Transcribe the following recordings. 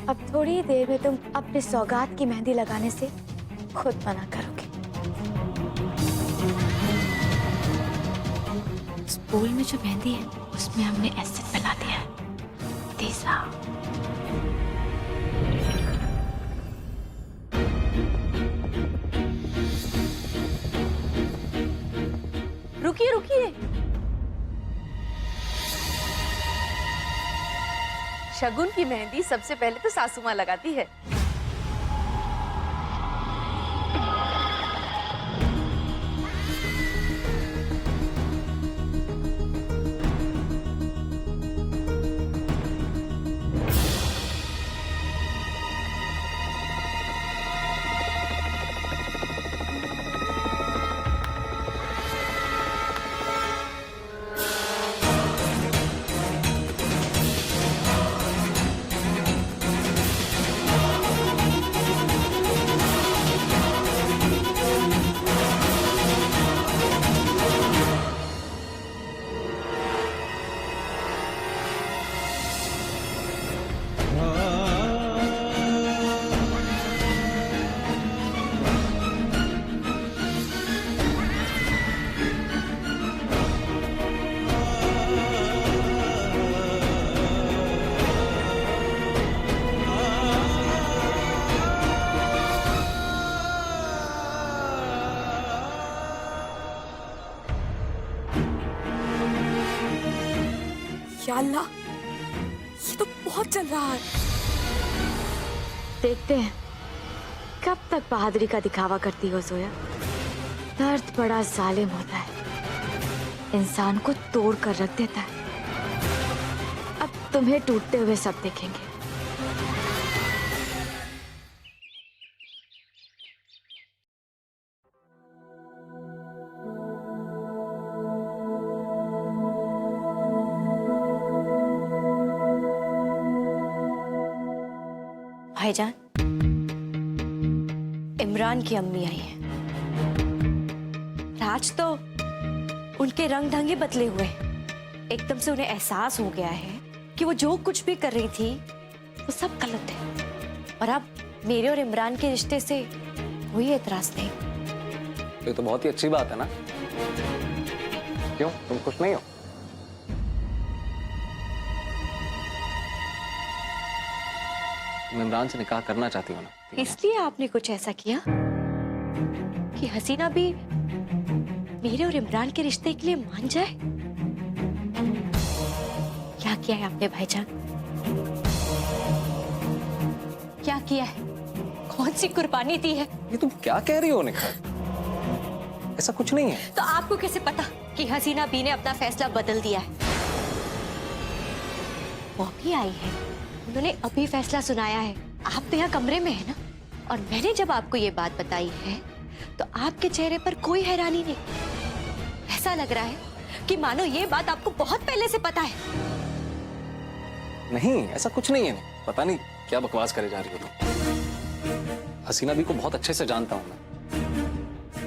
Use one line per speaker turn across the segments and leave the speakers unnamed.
अब थोड़ी ही देर में तुम अपनी सौगात की मेहंदी लगाने से खुद मना करोगे। उस बोल में जो मेहंदी है उसमें हमने एसिड मिला दिया है, तेजा।
रुकिए रुकिए, शगुन की मेहंदी सबसे पहले तो सासू माँ लगाती है।
या अल्लाह, ये तो बहुत चल रहा है।
देखते हैं कब तक बहादुरी का दिखावा करती हो जोया। दर्द बड़ा जालिम होता है, इंसान को तोड़ कर रख देता है। अब तुम्हें टूटते हुए सब देखेंगे।
भाईजान, इमरान की अम्मी आई है। आज तो उनके रंग ढंग ही बदले हुए हैं। एकदम से उन्हें एहसास हो गया है कि वो जो कुछ भी कर रही थी वो सब गलत है, और अब मेरे और इमरान के रिश्ते से कोई एतराज नहीं।
ये तो बहुत ही अच्छी बात है ना। क्यों, तुम खुश नहीं हो? तुम इमरान से निकाह करना चाहती हो ना?
इसलिए आपने कुछ ऐसा किया कि हसीना भी मेरे और इमरान के रिश्ते के लिए मान जाए। क्या किया है आपने भाईजान? क्या किया है? कौन सी कुर्बानी दी है?
ये तुम क्या कह रही हो निखा? ऐसा कुछ नहीं है।
तो आपको कैसे पता कि हसीना बी ने अपना फैसला बदल दिया है? वो भी आई है, उन्होंने अभी फैसला सुनाया है। आप तो यहाँ कमरे में है ना, और मैंने जब आपको ये बात बताई है तो आपके चेहरे पर कोई हैरानी नहीं। ऐसा लग रहा है कि मानो ये बात आपको बहुत पहले से पता है।
नहीं, ऐसा कुछ नहीं है। पता नहीं क्या बकवास करे जा रही हो तुम। हसीना भी को बहुत अच्छे से जानता हूं मैं।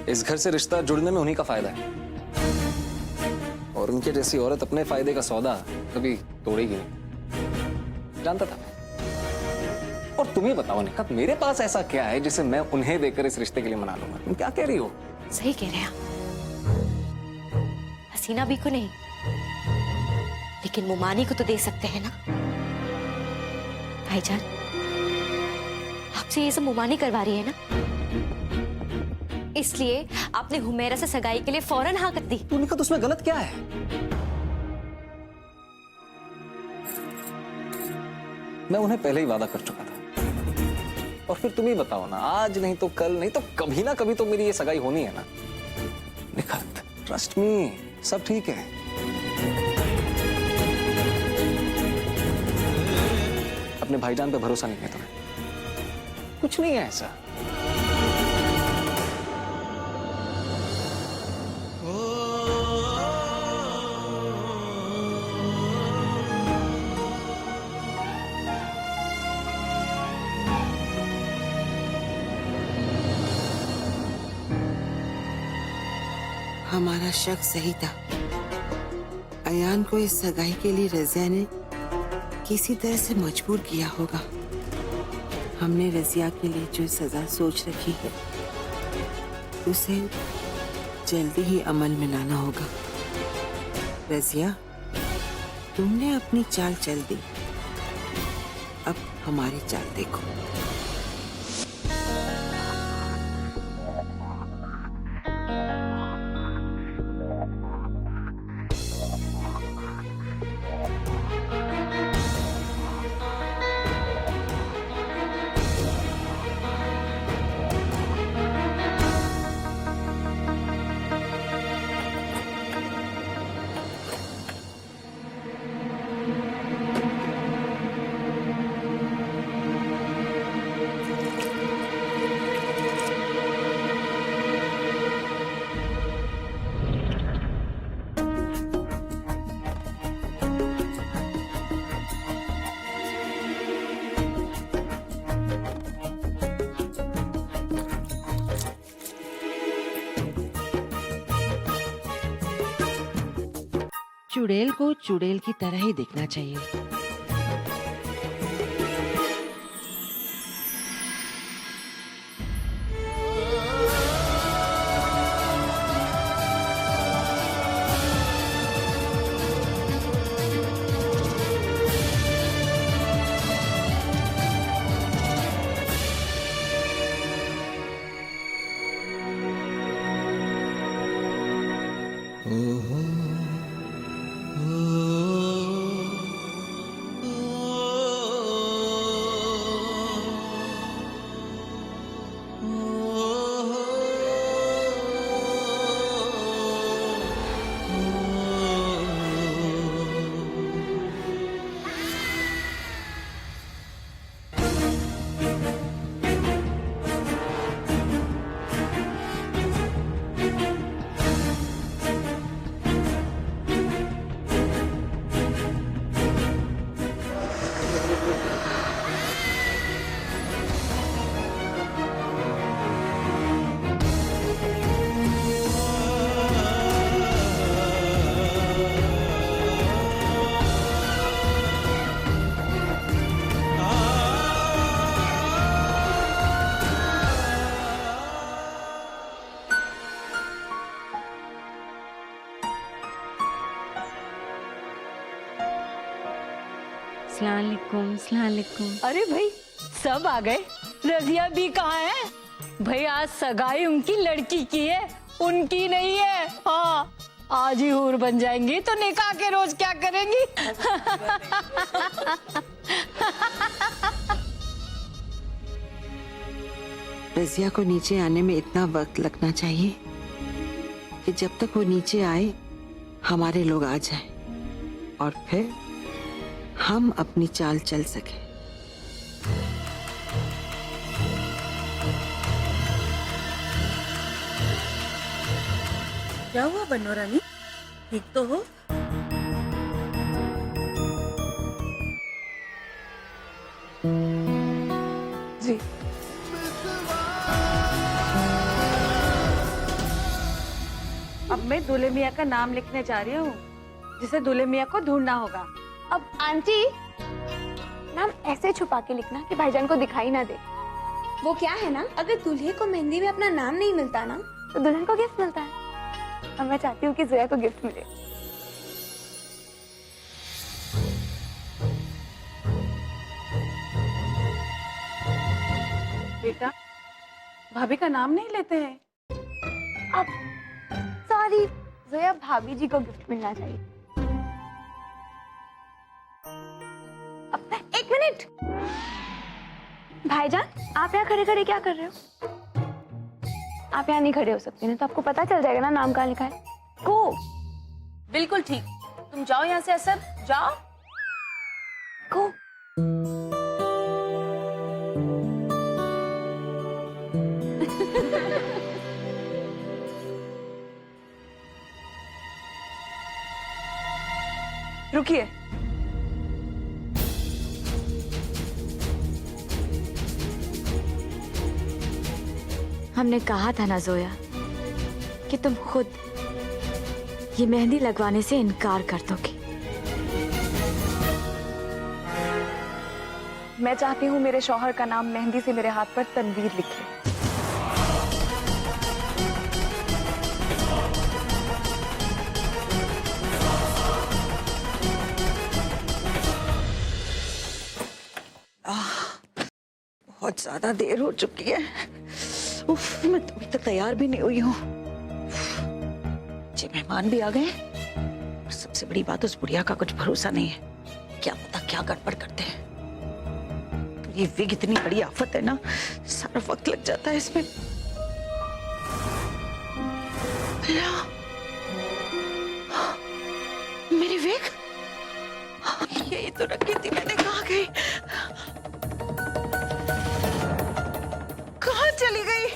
इस घर से रिश्ता जुड़ने में उन्हीं का फायदा है, और उनके जैसी औरत अपने फायदे का सौदा कभी तोड़ेगी नहीं, जानता था मैं। और तुम ही बताओ निखा, मेरे पास ऐसा क्या है जिसे मैं उन्हें देकर इस रिश्ते के लिए मना लूंगा? तुम क्या कह रही हो?
सही कह रहे हैं आप। हसीना भी को नहीं, लेकिन मुमानी को तो दे सकते हैं ना। भाईजान, आपसे ये सब मुमानी करवा रही है ना, इसलिए आपने हुमैरा से सगाई के लिए फौरन हाँ कर दी।
तो निखा, तो उसमें गलत क्या है? मैं उन्हें पहले ही वादा कर चुका था, और फिर तुम ही बताओ ना, आज नहीं तो कल, नहीं तो कभी ना कभी तो मेरी ये सगाई होनी है ना। निखत, ट्रस्ट मी, सब ठीक है। अपने भाईजान पे भरोसा नहीं है तुम्हें? कुछ नहीं है ऐसा।
हमारा शक सही था। अयान को इस सगाई के लिए रज़िया ने किसी तरह से मजबूर किया होगा। हमने रजिया के लिए जो सजा सोच रखी है उसे जल्दी ही अमल में लाना होगा। रजिया, तुमने अपनी चाल चल दी, अब हमारी चाल देखो।
चुड़ैल को चुड़ैल की तरह ही दिखना चाहिए।
अस्सलामुअलैकुम।
अरे भाई
सब आ गए। रजिया भी कहाँ है? भाई आज सगाई उनकी लड़की की है, उनकी नहीं है। हाँ, आज ही हूर बन जाएंगी तो निकाह के रोज क्या करेंगी?
रजिया को नीचे आने में इतना वक्त लगना चाहिए कि जब तक वो नीचे आए हमारे लोग आ जाएं और फिर हम अपनी चाल चल सके।
क्या हुआ बन्नो रानी, ठीक तो हो?
जी
अब मैं दूल्हे मियाँ का नाम लिखने जा रही हूँ, जिसे दूल्हे मियाँ को ढूंढना होगा।
अब आंटी नाम ऐसे छुपा के लिखना कि भाईजान को दिखाई ना दे।
वो क्या है ना, अगर दूल्हे को मेहंदी में अपना नाम नहीं मिलता ना
तो दुल्हन को गिफ्ट मिलता है। अब मैं चाहती हूँ कि जोया को गिफ्ट मिले।
बेटा, भाभी का नाम नहीं लेते हैं।
अब सॉरी जोया, भाभी जी को गिफ्ट मिलना चाहिए। अब एक मिनट, भाईजान आप यहाँ खड़े खड़े क्या कर रहे हो? आप यहाँ नहीं खड़े हो सकते, नहीं तो आपको पता चल जाएगा ना नाम कहाँ लिखा है। गो। बिल्कुल ठीक, तुम जाओ यहाँ से। असद जाओ। गो।
रुकिए,
हमने कहा था ना जोया कि तुम खुद ये मेहंदी लगवाने से इनकार कर दोगी।
मैं चाहती हूँ मेरे शौहर का नाम मेहंदी से मेरे हाथ पर तनवीर लिखे।
बहुत ज्यादा देर हो चुकी है। उफ, मैं तो अभी तक तैयार भी नहीं हुई हूँ। जी मेहमान भी आ गए और सबसे बड़ी बात उस बुढ़िया का कुछ भरोसा नहीं है। क्या पता क्या गड़बड़ करते हैं। ये विग इतनी बड़ी आफत है ना, सारा वक्त लग जाता है इसमें। अल्लाह, मेरी विग यही तो रखी थी मैंने, कहाँ गई? कहाँ चली गई?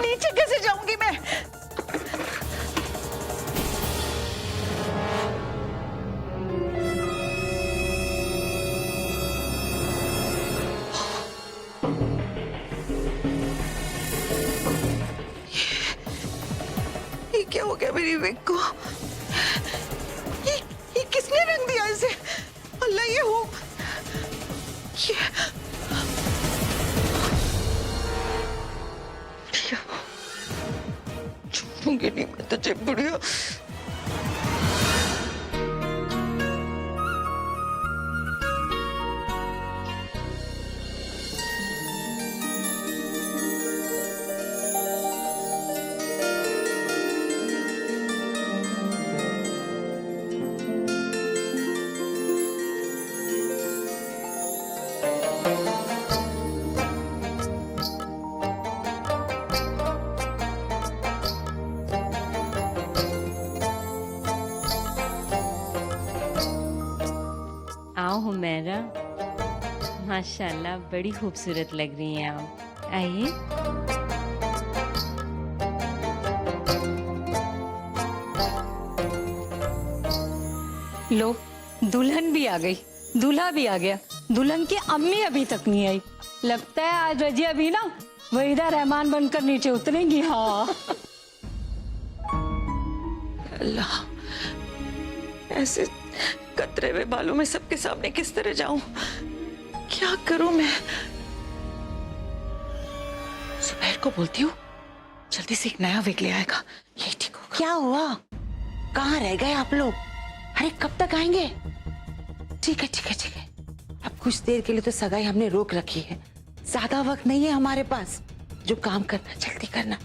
नीचे कैसे जाऊंगी मैं? ये क्या हो गया मेरी विग को? ये किसने रंग दिया इसे? अल्लाह, ये हो छोड़ूंगी नहीं मैं तुझे बुढ़िया।
आओ हुमैरा, माशाल्लाह बड़ी खूबसूरत लग रही हैं आप। आइए। लो, दुल्हन भी आ गई, दूल्हा भी आ गया, दुल्हन की अम्मी अभी तक नहीं आई। लगता है आज रजिया भी ना वहीदा रहमान बनकर नीचे उतरेंगी। हाँ
अल्लाह, ऐसे कतरे हुए बालों में सबके सामने किस तरह जाऊं? क्या करूं मैं? सुबैर को बोलती हूँ जल्दी से एक नया विग ले आएगा, यही ठीक होगा। क्या हुआ? कहाँ रह गए आप लोग? अरे कब तक आएंगे? ठीक है ठीक है ठीक है, अब कुछ देर के लिए तो सगाई हमने रोक रखी है, ज्यादा वक्त नहीं है हमारे पास। जो काम करना जल्दी करना,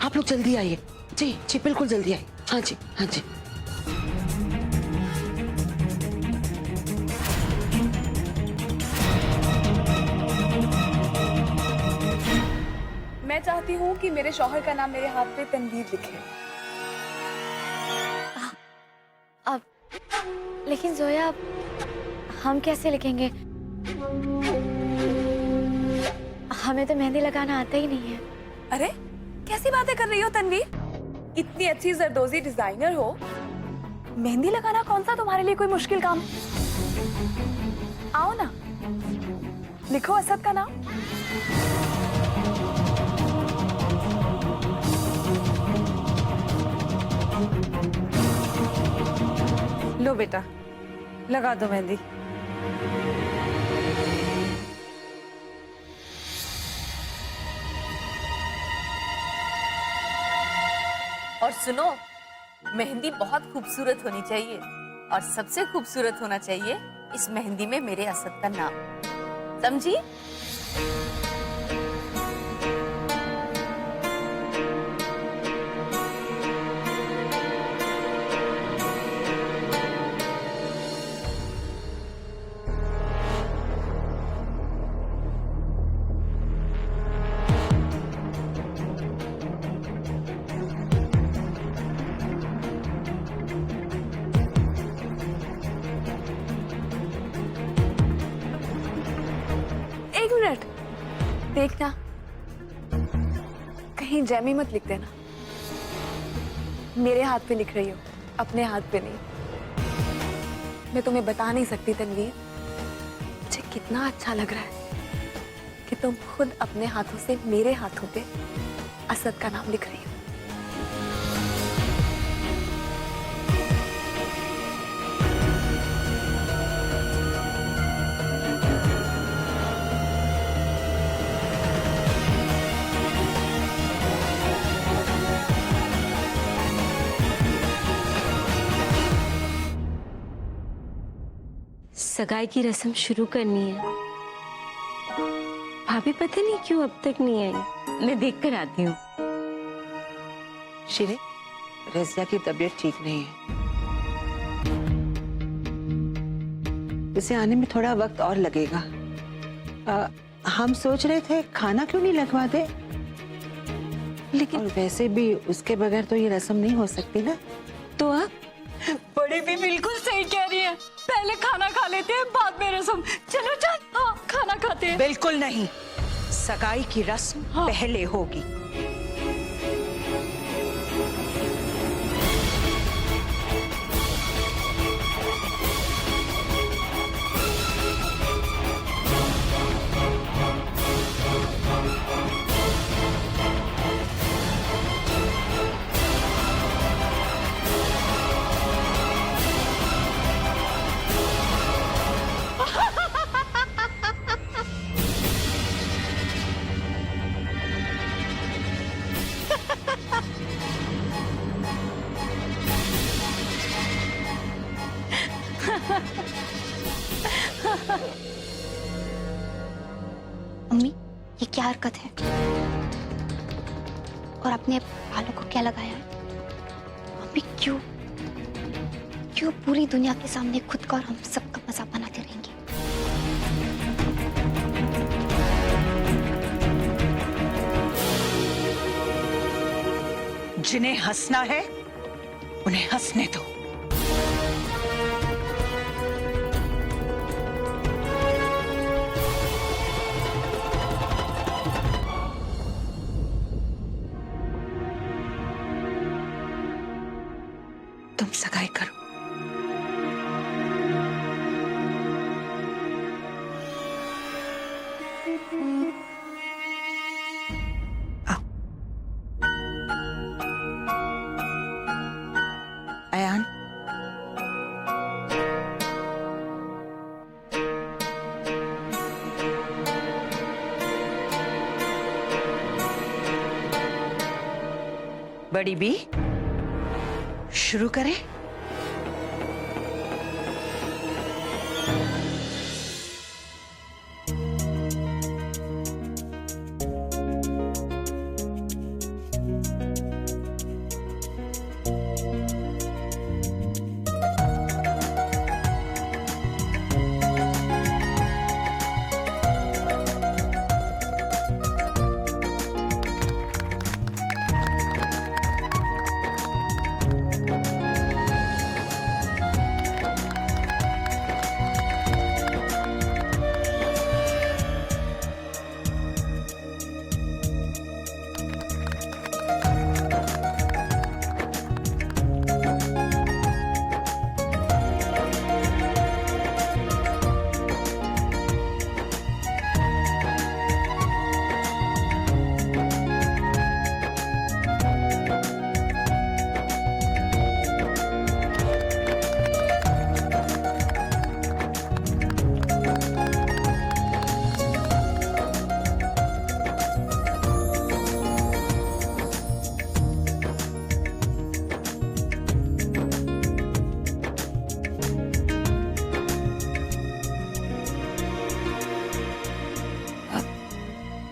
आप लोग जल्दी आइए। जी जी बिल्कुल जल्दी आइए। हाँ जी हाँ जी।
मैं चाहती हूँ कि मेरे शौहर का नाम मेरे हाथ पे तनवीर लिखे।
अब लेकिन जोया, अब हम कैसे लिखेंगे? हमें तो मेहंदी लगाना आता ही नहीं है।
अरे कैसी बातें कर रही हो तनवीर? इतनी अच्छी जरदोजी डिजाइनर हो, मेहंदी लगाना कौन सा तुम्हारे लिए कोई मुश्किल काम? आओ ना, लिखो असद का नाम।
लो बेटा, लगा दो मेहंदी।
और सुनो, मेहंदी बहुत खूबसूरत होनी चाहिए और सबसे खूबसूरत होना चाहिए इस मेहंदी में मेरे असद का नाम, समझी?
एक मिनट देखना, कहीं जैमी मत लिख देना। मेरे हाथ पे लिख रही हो, अपने हाथ पे नहीं। मैं तुम्हें बता नहीं सकती तनवीर, मुझे कितना अच्छा लग रहा है कि तुम खुद अपने हाथों से मेरे हाथों पे असद का नाम लिख रही हो।
सगाई की रस्म शुरू करनी है। भाभी पता नहीं क्यों अब तक नहीं आई। मैं देख कर आती हूँ।
शिरे, रज़िया की तबीयत ठीक नहीं है, उसे आने में थोड़ा वक्त और लगेगा। हम सोच रहे थे खाना क्यों नहीं लगवा दे, लेकिन और वैसे भी उसके बगैर तो ये रस्म नहीं हो सकती ना।
तो आप?
बड़ी भी बिल्कुल सही कह रही है, पहले खाना खा लेते हैं बाद में रस्म। चलो चल, हाँ, खाना खाते हैं।
बिल्कुल नहीं, सगाई की रस्म पहले होगी।
मम्मी, ये क्या हरकत है? और अपने बालों को क्या लगाया है? मम्मी क्यों पूरी दुनिया के सामने खुद का और हम सबका मजाक बनाते रहेंगे?
जिन्हें हंसना है उन्हें हंसने दो। तुम सगाई करो। आओ। अयान, बड़ी बी, शुरू करें?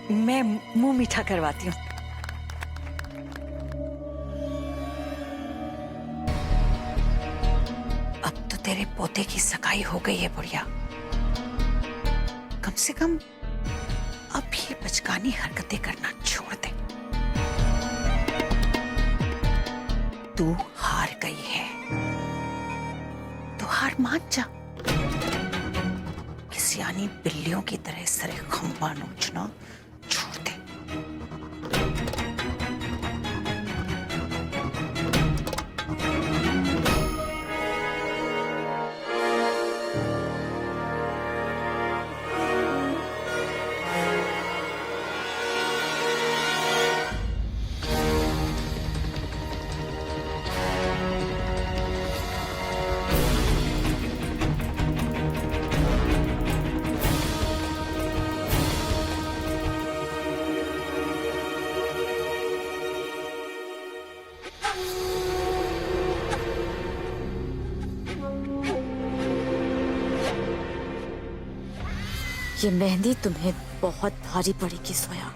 मैं मुंह मीठा करवाती हूँ। अब तो तेरे पोते की सगाई हो गई है बुढ़िया, कम से कम अब ये बचकानी हरकतें करना छोड़ दे। तू हार गई है तो हार मान जा। किसी यानी बिल्लियों की तरह सरे खंबा नोचना छोड़ दे।
ये मेहंदी तुम्हें बहुत भारी पड़ेगी सोया।